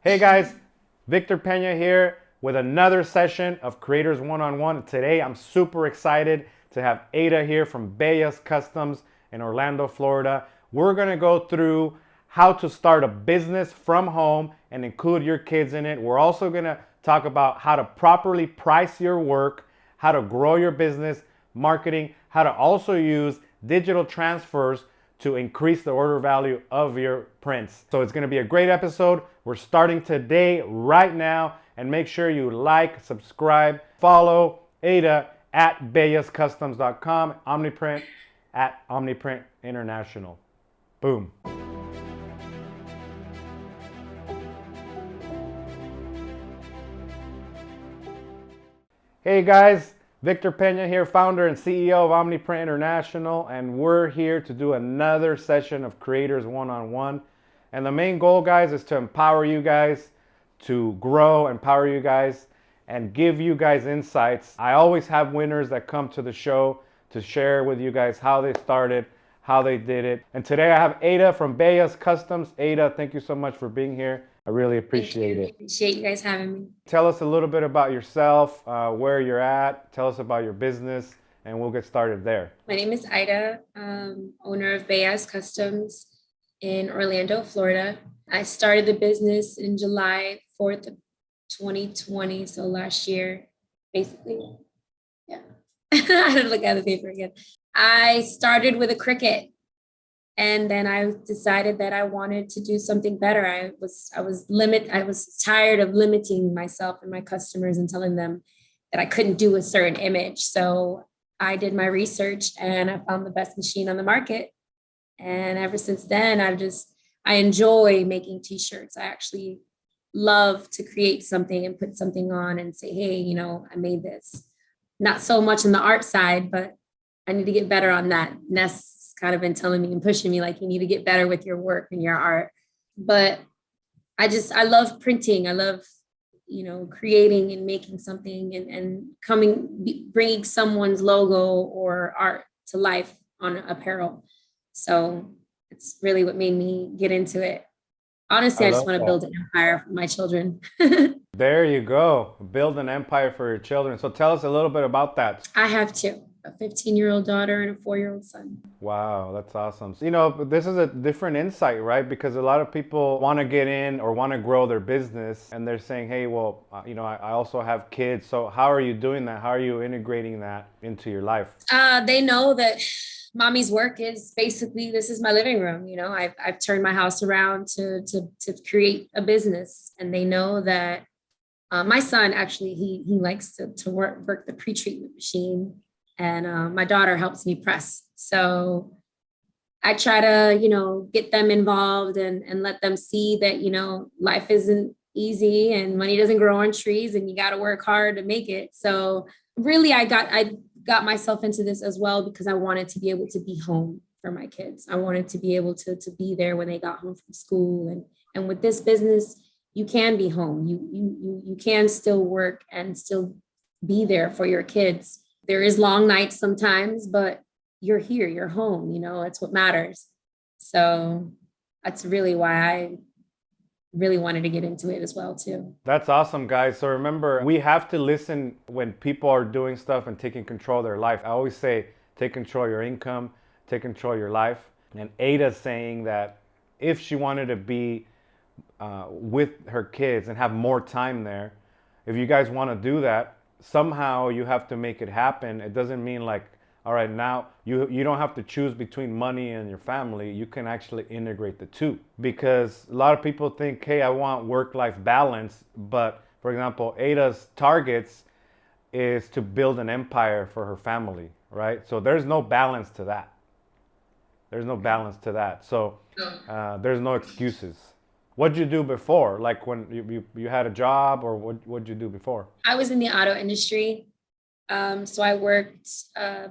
Hey guys, Victor Pena here with another session of Creators One-on-One. Today I'm super excited to have Aida here from Bellas Customs in Orlando, Florida. We're gonna go through how to start a business from home and include your kids in it. We're also gonna talk about how to properly price your work, how to grow your business, marketing, how to also use digital transfers to increase the order value of your prints. So it's gonna be a great episode. We're starting today, right now, and make sure you like, subscribe, follow Aida at bellascustoms.com, OmniPrint at OmniPrint International. Boom. Hey guys, Victor Pena here, founder and CEO of OmniPrint International, and we're here to do another session of Creators One-on-One. And the main goal, guys, is to empower you guys to grow, empower you guys, and give you guys insights. I always have winners that come to the show to share with you guys how they started, how they did it. And today I have Aida from Bellas Customs. Aida, thank you so much for being here. I really appreciate it. Appreciate you guys having me. Tell us a little bit about yourself, where you're at. Tell us about your business, and we'll get started there. My name is Aida, owner of Bayas Customs in Orlando, Florida. I started the business in July 4th of 2020, so last year, basically. Yeah. I had to look at the paper again. I started with a Cricut, and then I decided that I wanted to do something better. I was tired of limiting myself and my customers and telling them that I couldn't do a certain image. So I did my research and I found the best machine on the market. And ever since then, I enjoy making t-shirts. I actually love to create something and put something on and say, hey, I made this. Not so much on the art side, but I need to get better on that. Ness kind of been telling me and pushing me like you need to get better with your work and your art. But I love printing. I love, creating and making something and bringing someone's logo or art to life on apparel. So it's really what made me get into it. I Honestly, I just love want to that. build an empire for my children. There you go. Build an empire for your children. So tell us a little bit about that. I have two, a 15-year-old daughter and a 4-year-old son. Wow, that's awesome. This is a different insight, right? Because a lot of people want to get in or want to grow their business and they're saying, hey, well, I also have kids. So how are you doing that? How are you integrating that into your life? They know that mommy's work is basically, this is my living room. I've turned my house around to create a business, and they know that my son actually, he likes to work the pre-treatment machine, and my daughter helps me press. So I try to, get them involved and let them see that, life isn't easy and money doesn't grow on trees and you got to work hard to make it. So really, I got myself into this as well because I wanted to be able to be home for my kids. I wanted to be able to be there when they got home from school. And with this business, you can be home. You can still work and still be there for your kids. There is long nights sometimes, but you're here, you're home, it's what matters. So that's really why I really wanted to get into it as well too. That's awesome, guys. So remember, we have to listen when people are doing stuff and taking control of their life. I always say, take control of your income, take control of your life. And Ada's saying that if she wanted to be with her kids and have more time there, if you guys want to do that, somehow you have to make it happen. It doesn't mean like, all right, now you don't have to choose between money and your family. You can actually integrate the two, because a lot of people think, hey, I want work-life balance. But for example, Ada's targets is to build an empire for her family, right? So there's no balance to that. There's no balance to that. So there's no excuses. What'd you do before? Like when you had a job, or what'd you do before? I was in the auto industry. So I worked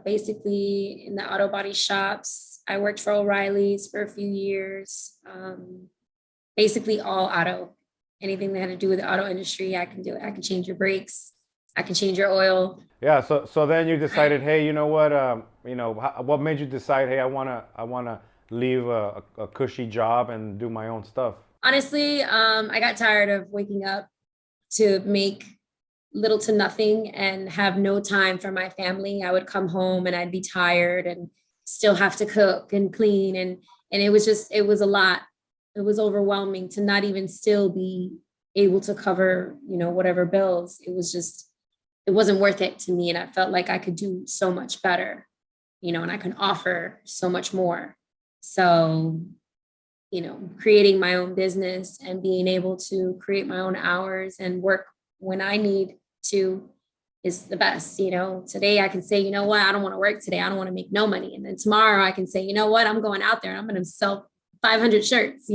basically in the auto body shops. I worked for O'Reilly's for a few years. Basically all auto, anything that had to do with the auto industry, I can do it. I can change your brakes. I can change your oil. Yeah, so then you decided, hey, you know what? What made you decide, hey, I wanna leave a cushy job and do my own stuff? Honestly, I got tired of waking up to make little to nothing and have no time for my family. I would come home and I'd be tired and still have to cook and clean, and it was a lot. It was overwhelming to not even still be able to cover, whatever bills. It wasn't worth it to me, and I felt like I could do so much better, and I can offer so much more. So, creating my own business and being able to create my own hours and work when I need to is the best. Today I can say, you know what, I don't want to work today. I don't want to make no money. And then tomorrow I can say, you know what, I'm going out there and I'm going to sell 500 shirts.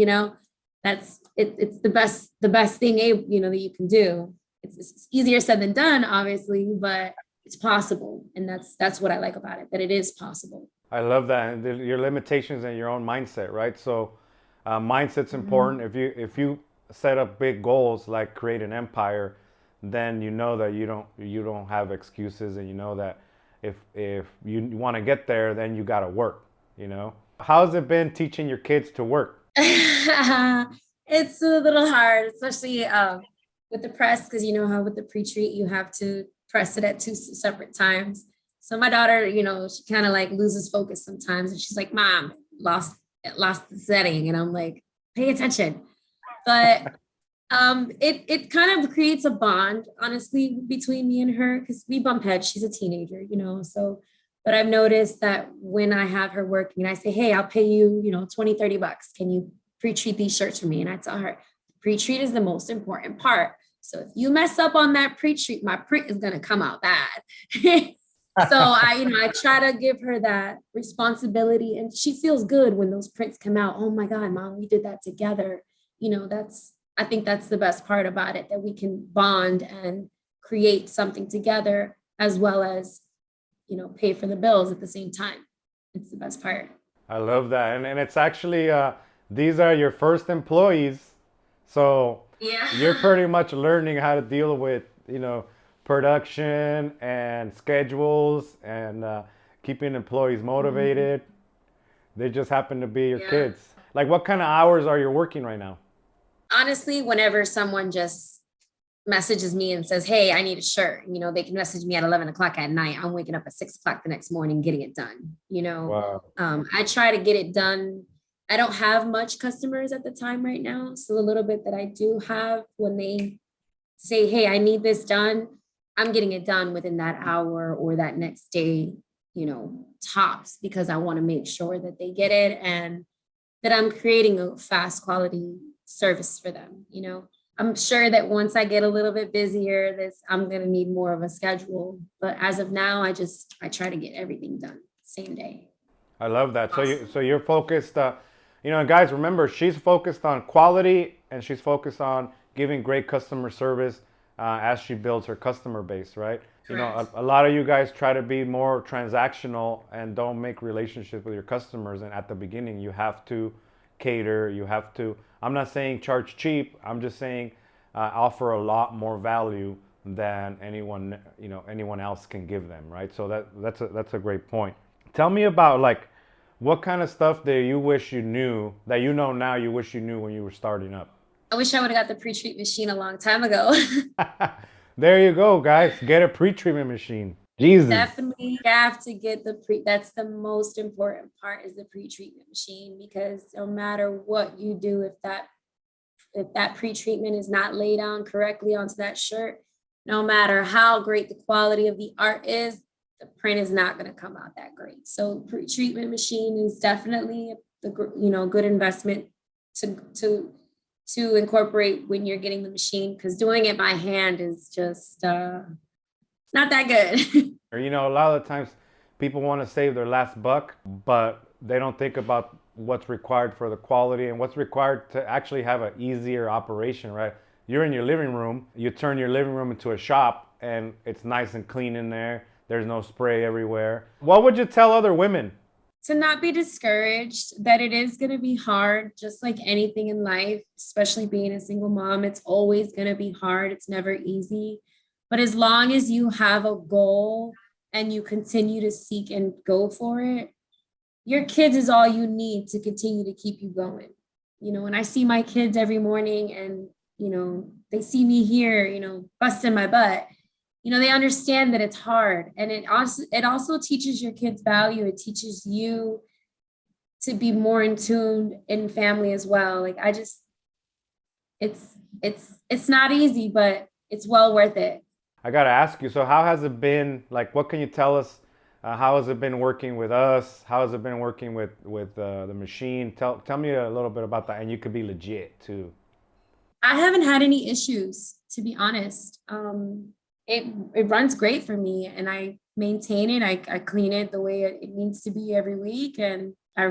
That's it. It's the best thing, that you can do. It's easier said than done, obviously, but it's possible. And that's what I like about it, that it is possible. I love that. And your limitations and your own mindset, right? So mindset's important. If you set up big goals like create an empire, then you know that you don't have excuses, and you know that if you want to get there, then you got to work. How's it been teaching your kids to work? It's a little hard, especially with the press, because you know how with the pre-treat you have to press it at two separate times. So my daughter, she kind of like loses focus sometimes, and she's like, "Mom, lost the setting," and I'm like, "Pay attention." But it kind of creates a bond, honestly, between me and her, because we bump heads. She's a teenager, so. But I've noticed that when I have her working and I say, "Hey, I'll pay you, 20, $30. Can you pre-treat these shirts for me?" And I tell her, pre-treat is the most important part. So if you mess up on that pre-treat, my print is gonna come out bad. So I try to give her that responsibility, and she feels good when those prints come out. Oh my God, Mom, we did that together. I think that's the best part about it, that we can bond and create something together, as well as, pay for the bills at the same time. It's the best part. I love that. And it's actually, these are your first employees. So Yeah. you're pretty much learning how to deal with, production and schedules and keeping employees motivated. They just happen to be your Yeah. kids. Like, what kind of hours are you working right now? Honestly, whenever someone just messages me and says, "Hey, I need a shirt," they can message me at 11 o'clock at night. I'm waking up at 6 o'clock the next morning, getting it done. Wow. I try to get it done. I don't have much customers at the time right now. So the little bit that I do have, when they say, "Hey, I need this done," I'm getting it done within that hour or that next day, tops, because I want to make sure that they get it and that I'm creating a fast quality service for them. I'm sure that once I get a little bit busier, I'm going to need more of a schedule. But as of now, I try to get everything done same day. I love that. So you're focused. Guys, remember, she's focused on quality and she's focused on giving great customer service as she builds her customer base, right? Correct. A lot of you guys try to be more transactional and don't make relationships with your customers. And at the beginning, you have to cater. You have to. I'm not saying charge cheap. I'm just saying offer a lot more value than anyone else can give them, right? So that's a great point. Tell me about, like, what kind of stuff that you wish you knew that you know now you wish you knew when you were starting up. I wish I would have got the pre-treat machine a long time ago. There you go, guys. Get a pre-treatment machine. Jesus. Definitely have to get that's the most important part, is the pre-treatment machine, because no matter what you do, if that pre-treatment is not laid on correctly onto that shirt, no matter how great the quality of the art is, the print is not going to come out that great. So pre-treatment machine is definitely the good investment to incorporate when you're getting the machine, because doing it by hand is just not that good. Or, a lot of the times people want to save their last buck, but they don't think about what's required for the quality and what's required to actually have an easier operation, right? You're in your living room, you turn your living room into a shop and it's nice and clean in there. There's no spray everywhere. What would you tell other women? To not be discouraged, that it is going to be hard, just like anything in life, especially being a single mom. It's always going to be hard. It's never easy. But as long as you have a goal and you continue to seek and go for it, your kids is all you need to continue to keep you going. when I see my kids every morning and, they see me here, busting my butt, they understand that it's hard. And it also teaches your kids value. It teaches you to be more in tune in family as well. Like it's not easy, but it's well worth it. I gotta ask you. So, how has it been? Like, what can you tell us? How has it been working with us? How has it been working with the machine? Tell me a little bit about that, and you could be legit too. I haven't had any issues, to be honest. It runs great for me, and I maintain it. I clean it the way it needs to be every week, and I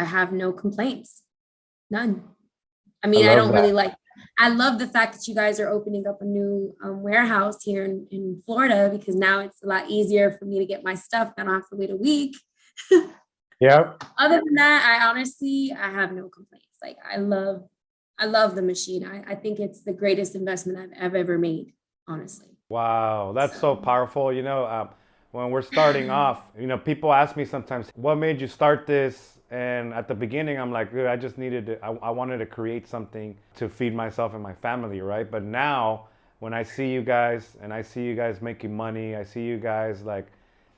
have no complaints, none. I I mean, I love don't really that. like. I love the fact that you guys are opening up a new warehouse here in Florida, because now it's a lot easier for me to get my stuff. I don't have to wait a week. Yep. Other than that, I have no complaints. Like I love the machine. I think it's the greatest investment I've ever made, honestly. Wow, that's so So powerful. When we're starting off, people ask me sometimes, what made you start this? And at the beginning, I'm like, "Dude, I just needed to, I wanted to create something to feed myself and my family, right? But now, when I see you guys and I see you guys making money, I see you guys like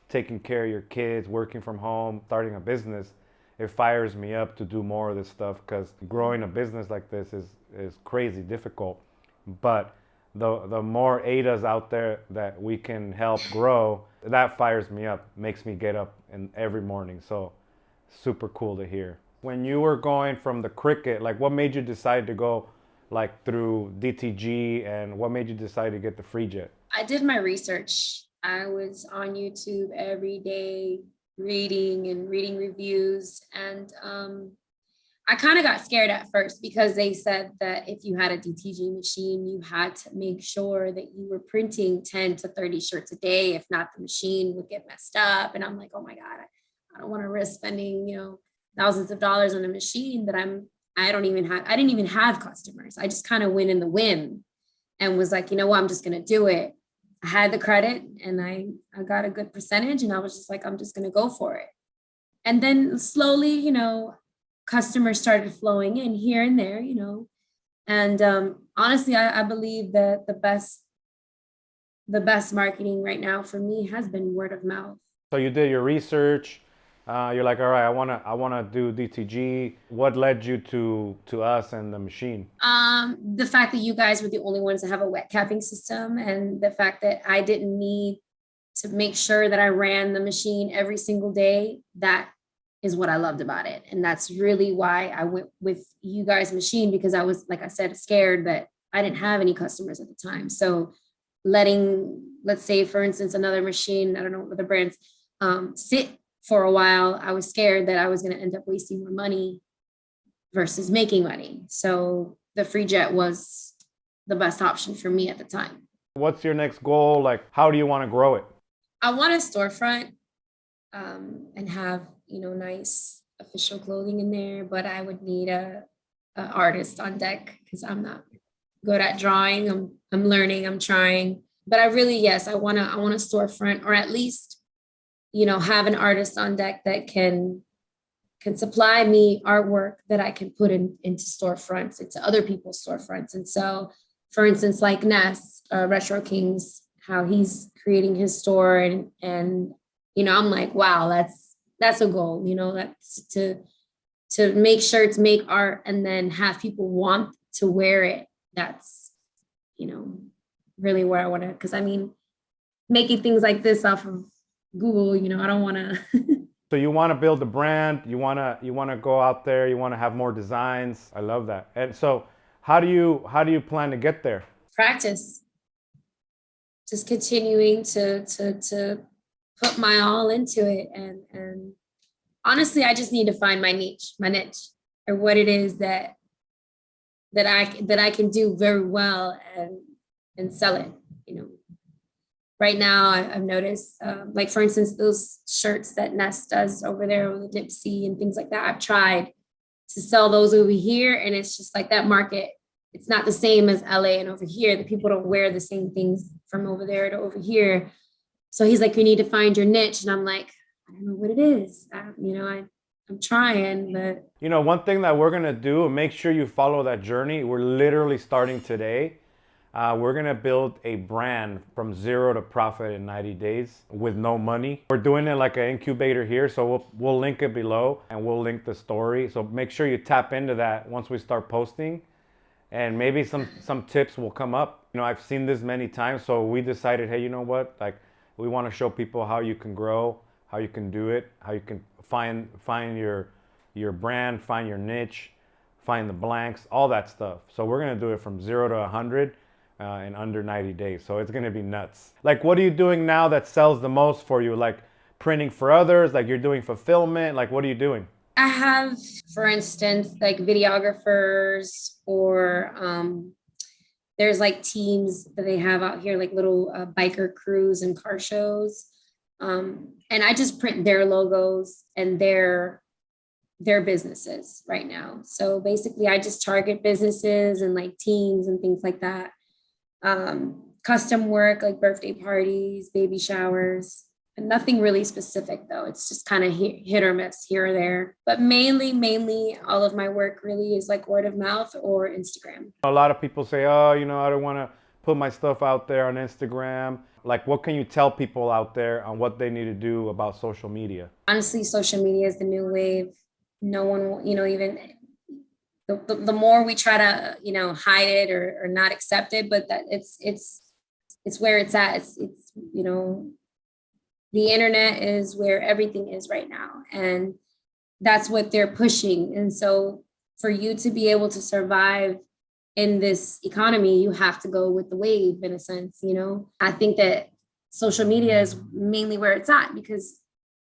taking care of your kids, working from home, starting a business, it fires me up to do more of this stuff because growing a business like this is crazy difficult. But the more Aidas out there that we can help grow, that fires me up, makes me get up in every morning. So super cool to hear. When you were going from the cricket, like what made you decide to go like through DTG and what made you decide to get the FreeJet? I did my research. I was on YouTube every day reading and reading reviews. And I kind of got scared at first because they said that if you had a DTG machine, you had to make sure that you were printing 10 to 30 shirts a day. If not, the machine would get messed up. And I'm like, oh my God, I don't want to risk spending, thousands of dollars on a machine that I didn't even have customers. I just kind of went in the whim and was like, you know what, I'm just going to do it. I had the credit and I got a good percentage, and I was just like, I'm just going to go for it. And then slowly, customers started flowing in here and there, and honestly, I believe that the best marketing right now for me has been word of mouth. So you did your research. You're like, all right, I wanna do DTG. What led you to us and the machine? The fact that you guys were the only ones that have a wet capping system, and the fact that I didn't need to make sure that I ran the machine every single day, that is what I loved about it. And that's really why I went with you guys' machine, because I was, like I said, scared that I didn't have any customers at the time. So let's say, for instance, another machine, I don't know what the brands, sit for a while, I was scared that I was going to end up wasting more money versus making money. So the FreeJet was the best option for me at the time. What's your next goal? Like, how do you want to grow it? I want a storefront, and have, nice official clothing in there, but I would need a artist on deck because I'm not good at drawing. I'm learning, I'm trying. But I really, yes, I want a storefront, or at least, have an artist on deck that can supply me artwork that I can put into storefronts, into other people's storefronts. And so, for instance, like Ness, Retro Kings, how he's creating his store, and I'm like, wow, that's a goal. That's to make shirts, make art, and then have people want to wear it. That's you know really where I want to. Because I mean, making things like this off of Google, I don't want to. So you want to build a brand. You wanna go out there. You want to have more designs. I love that. And so, how do you plan to get there? Practice, just continuing to put my all into it, and honestly, I just need to find my niche, or what it is that I can do very well, and sell it. You know, right now I've noticed, like for instance, those shirts that Nest does over there with the Dipsy and things like that. I've tried to sell those over here, and it's just like that market. It's not the same as LA and over here. The people don't wear the same things from over there to over here. So he's like, you need to find your niche, and I'm like, I don't know what it is. I'm trying, but You know, one thing that we're gonna do, make sure you follow that journey. We're literally starting today. We're gonna build a brand from zero to profit in 90 days with no money. We're doing it like an incubator here, so we'll link it below and we'll link the story. So make sure you tap into that once we start posting, and maybe some tips will come up. You know, I've seen this many times, so we decided, hey, you know what? Like, we want to show people how you can grow, how you can do it, how you can find your brand, find your niche, find the blanks, all that stuff. So we're gonna do it from 0 to 100 in under 90 days. So it's gonna be nuts. Like, what are you doing now that sells the most for you? Like printing for others, like you're doing fulfillment, like what are you doing? I have, for instance, like videographers or there's like teams that they have out here, like little biker crews and car shows. And I just print their logos and their businesses right now. So basically I just target businesses and like teams and things like that. Custom work like birthday parties, baby showers, and nothing really specific though. It's just kind of hit or miss here or there. But mainly all of my work really is like word of mouth or Instagram. A lot of people say, oh, you know, I don't want to put my stuff out there on Instagram. Like, what can you tell people out there on what they need to do about social media? Honestly, social media is the new wave. No one will, even the more we try to, hide it or not accept it, but that it's where it's at. It's the internet is where everything is right now. And that's what they're pushing. And so for you to be able to survive in this economy, you have to go with the wave in a sense. I think that social media is mainly where it's at, because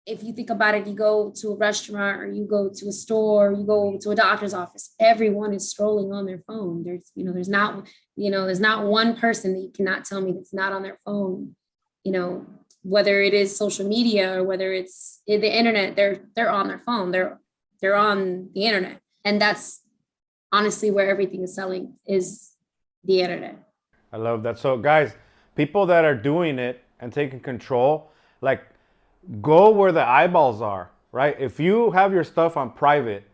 if you think about it, you go to a restaurant or you go to a store, or you go to a doctor's office, everyone is scrolling on their phone. There's not one person that you cannot tell me that's not on their phone, whether it is social media or whether it's the internet, they're on their phone, they're on the internet. And that's honestly where everything is selling, is the internet. I love that. So guys, people that are doing it and taking control, like, go where the eyeballs are, right? If you have your stuff on private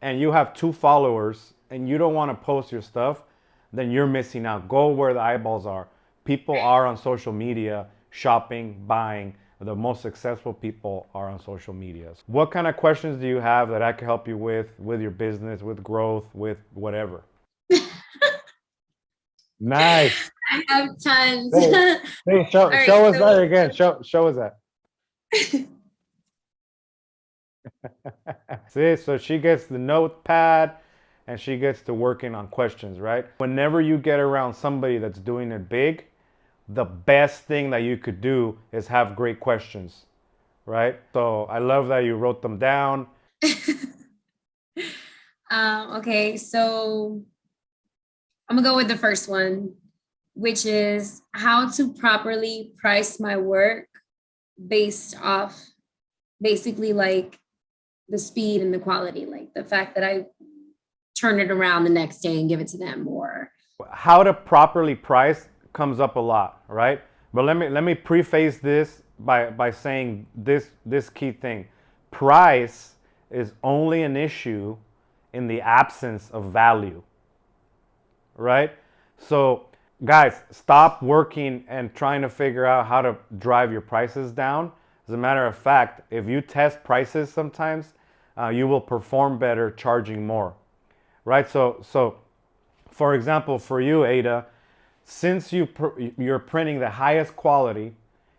and you have 2 followers and you don't want to post your stuff, then you're missing out. Go where the eyeballs are. People are on social media shopping, buying. The most successful people are on social media. What kind of questions do you have that I can help you with your business, with growth, with whatever? Nice. I have tons. Hey, show right, us that again. Show us that. See, so she gets the notepad and she gets to working on questions, right? Whenever you get around somebody that's doing it big, the best thing that you could do is have great questions, right? So I love that you wrote them down. Okay, so I'm gonna go with the first one, which is how to properly price my work based off basically like the speed and the quality, like the fact that I turn it around the next day and give it to them. Or how to properly price comes up a lot, right? But let me preface this by saying this key thing. Price is only an issue in the absence of value, right? So guys, stop working and trying to figure out how to drive your prices down. As a matter of fact, if you test prices sometimes, you will perform better charging more, right? So for example, for you, Ada, since you're printing the highest quality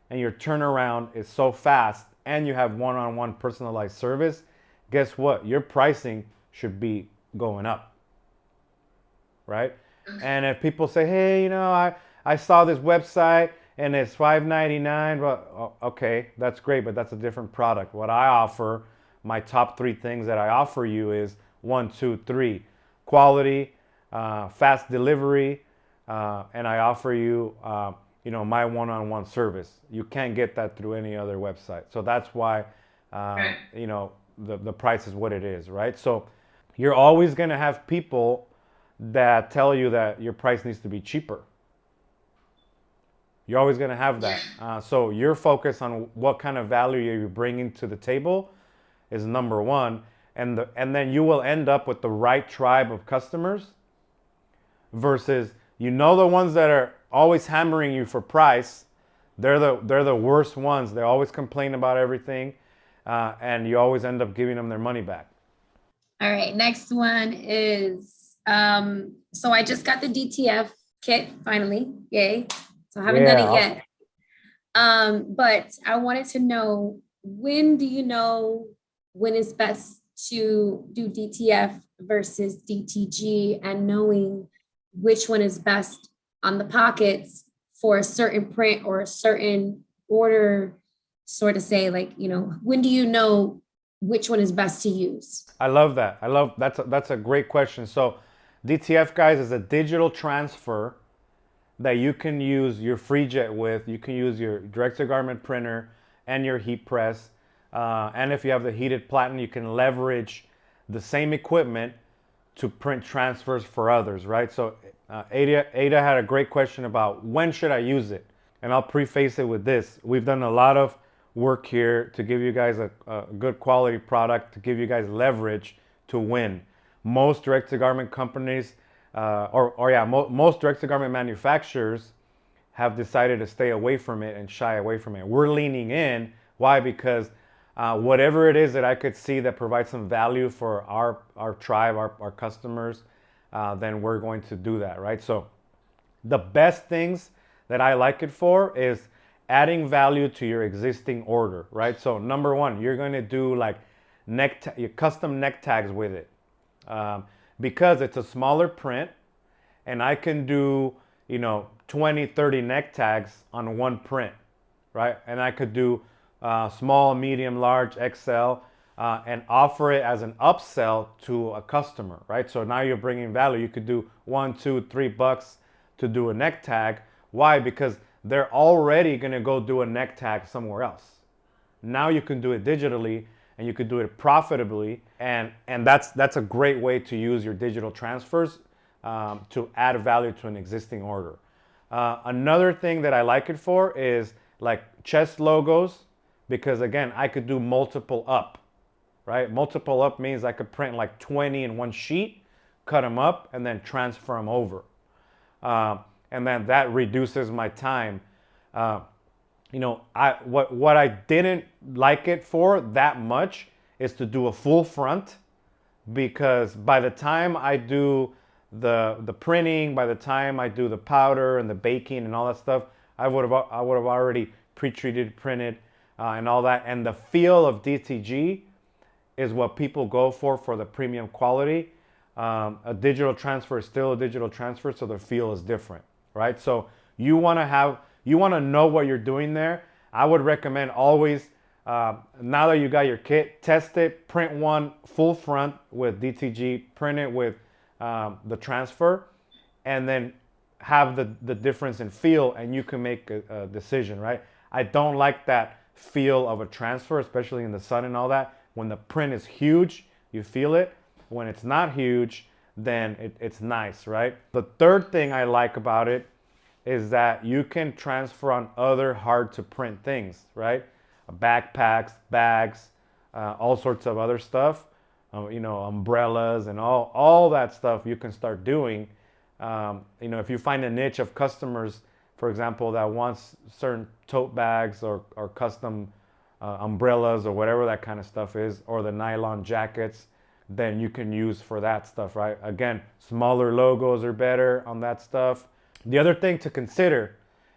and your turnaround is so fast and you have one-on-one personalized service, guess what? Your pricing should be going up, right? And if people say, hey, I saw this website and it's $5.99, well, okay, that's great, but that's a different product. What I offer, my top 3 things that I offer you is 1, 2, 3, quality, fast delivery, and I offer you, my one-on-one service. You can't get that through any other website. So that's why, the price is what it is, right? So you're always going to have people that tell you that your price needs to be cheaper. You're always going to have that. So you're focused on what kind of value you're bringing to the table, is number one. And then you will end up with the right tribe of customers versus, the ones that are always hammering you for price. They're the worst ones. They always complain about everything, and you always end up giving them their money back. All right, next one is, so I just got the DTF kit finally, yay. So I haven't done it yet. But I wanted to know, when do you know when it's best to do DTF versus DTG, and knowing which one is best on the pockets for a certain print or a certain order, sort of say, like, when do you know which one is best to use? I love that. That's a great question. So DTF, guys, is a digital transfer that you can use your FreeJet with. You can use your direct-to-garment printer and your heat press. And if you have the heated platen, you can leverage the same equipment to print transfers for others, right? So Aida had a great question about when should I use it? And I'll preface it with this. We've done a lot of work here to give you guys a good quality product, to give you guys leverage to win. Most direct-to-garment companies, most direct-to-garment manufacturers have decided to stay away from it and shy away from it. We're leaning in. Why? Because whatever it is that I could see that provides some value for our tribe, our customers, then we're going to do that, right? So the best things that I like it for is adding value to your existing order, right? So number one, you're going to do like custom neck tags with it, because it's a smaller print, and I can do 20, 30 neck tags on one print, right? And I could do small, medium, large, XL, and offer it as an upsell to a customer, right? So now you're bringing value. You could do $1, $2, $3 to do a neck tag. Why? Because they're already going to go do a neck tag somewhere else. Now you can do it digitally, and you could do it profitably, and that's a great way to use your digital transfers to add value to an existing order. Another thing that I like it for is like chest logos, because again, I could do multiple up, right? Multiple up means I could print like 20 in one sheet, cut them up, and then transfer them over. And then that reduces my time. What I didn't like it for that much is to do a full front, because by the time I do the printing, by the time I do the powder and the baking and all that stuff, I would have already pre-treated, printed, and all that. And the feel of DTG is what people go for the premium quality. A digital transfer is still a digital transfer, so the feel is different, right? So you want to know what you're doing there. I would recommend always, now that you got your kit, test it, print one full front with DTG, print it with the transfer, and then have the difference in feel, and you can make a decision, right? I don't like that feel of a transfer, especially in the sun and all that. When the print is huge, you feel it. When it's not huge, then it's nice, right? The third thing I like about it is that you can transfer on other hard to print things, right? Backpacks, bags, all sorts of other stuff, umbrellas and all that stuff you can start doing. If you find a niche of customers, for example, that wants certain tote bags or custom umbrellas or whatever that kind of stuff is, or the nylon jackets, then you can use for that stuff, right? Again, smaller logos are better on that stuff. The other thing to consider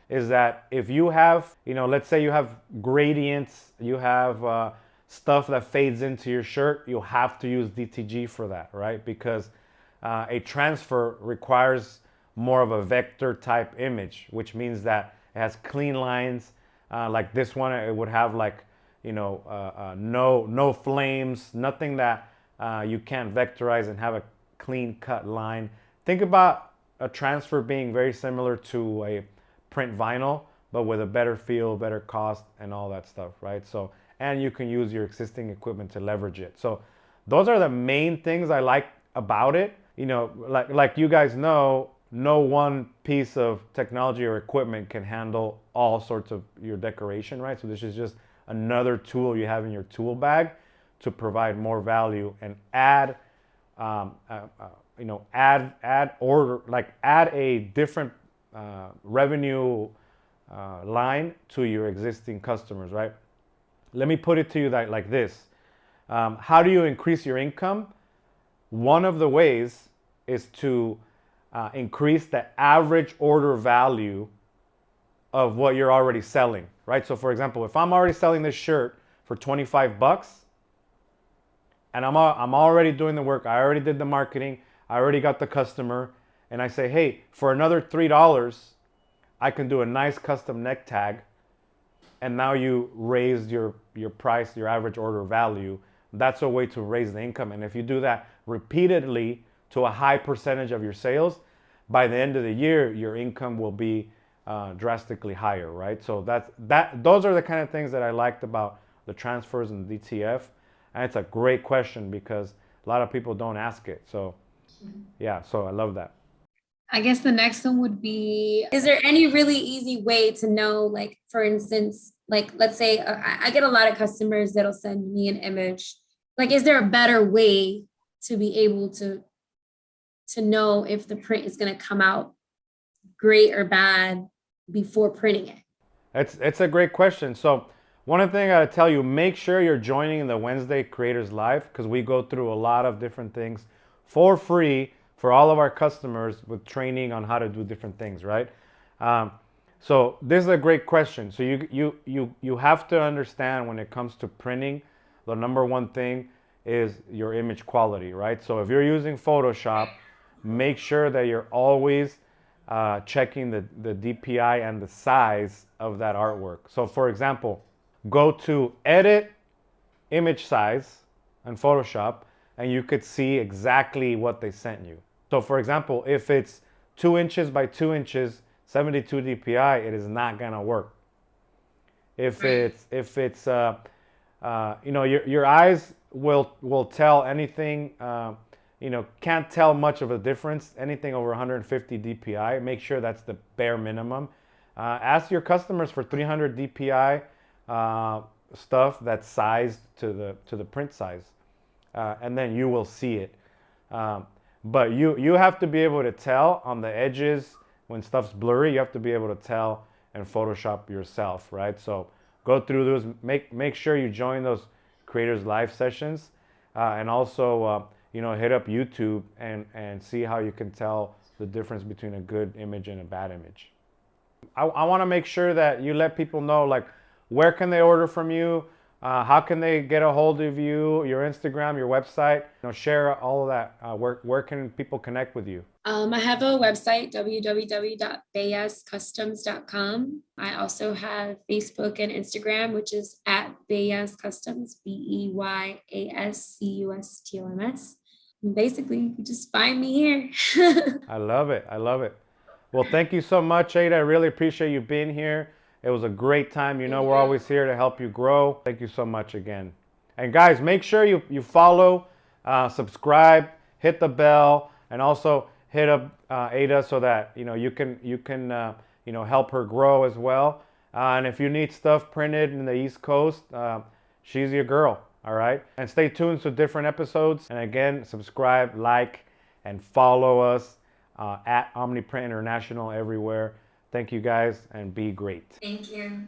is that if you have, let's say you have gradients, you have stuff that fades into your shirt, you'll have to use DTG for that, right? Because a transfer requires more of a vector type image, which means that it has clean lines. Like this one, it would have like, no flames, nothing that you can't vectorize and have a clean cut line. Think about a transfer being very similar to a print vinyl, but with a better feel, better cost, and all that stuff, right? So, and you can use your existing equipment to leverage it. So those are the main things I like about it. Like you guys know, no one piece of technology or equipment can handle all sorts of your decoration, right? So this is just another tool you have in your tool bag to provide more value and add, add order, like add a different revenue line to your existing customers, right? Let me put it to you like this. How do you increase your income? One of the ways is to increase the average order value of what you're already selling, right? So for example, if I'm already selling this shirt for 25 bucks and I'm already doing the work, I already did the marketing, I already got the customer, and I say, hey, for another $3, I can do a nice custom neck tag, and now you raised your price, your average order value. That's a way to raise the income. And if you do that repeatedly to a high percentage of your sales, by the end of the year, your income will be drastically higher, right? So those are the kind of things that I liked about the transfers and the DTF. And it's a great question because a lot of people don't ask it. So yeah, so I love that. I guess the next one would be, is there any really easy way to know, like, for instance, like, let's say I get a lot of customers that'll send me an image. Like, is there a better way to be able to know if the print is going to come out great or bad before printing it? It's a great question. So one thing I gotta tell you, make sure you're joining the Wednesday Creators Live because we go through a lot of different things for free for all of our customers with training on how to do different things, right? So this is a great question. So you have to understand when it comes to printing, the number one thing is your image quality, right? So if you're using Photoshop, make sure that you're always checking the DPI and the size of that artwork. So for example, go to edit image size in Photoshop and you could see exactly what they sent you. So for example, if it's 2 inches by 2 inches, 72 DPI, it is not gonna work. If it's your eyes will tell anything, can't tell much of a difference, anything over 150 DPI, make sure that's the bare minimum. Ask your customers for 300 DPI stuff that's sized to the print size, and then you will see it. But you have to be able to tell on the edges when stuff's blurry. You have to be able to tell in Photoshop yourself, right? So go through those. Make sure you join those creators live sessions, and also hit up YouTube and see how you can tell the difference between a good image and a bad image. I want to make sure that you let people know, like, where can they order from you, how can they get a hold of you, your Instagram, your website, share all of that. Where can people connect with you? I have a website, www.beyascustoms.com. I also have Facebook and Instagram, which is at Beyas Customs, BEYASCUSTOMS. Basically, you can just find me here. I love it. I love it. Well, thank you so much, Ada. I really appreciate you being here. It was a great time. We're always here to help you grow. Thank you so much again. And guys, make sure you follow, subscribe, hit the bell, and also hit up Ada so that you can help her grow as well. And if you need stuff printed in the East Coast, she's your girl. All right. And stay tuned to different episodes. And again, subscribe, like, and follow us at OmniPrint International everywhere. Thank you guys, and be great. Thank you.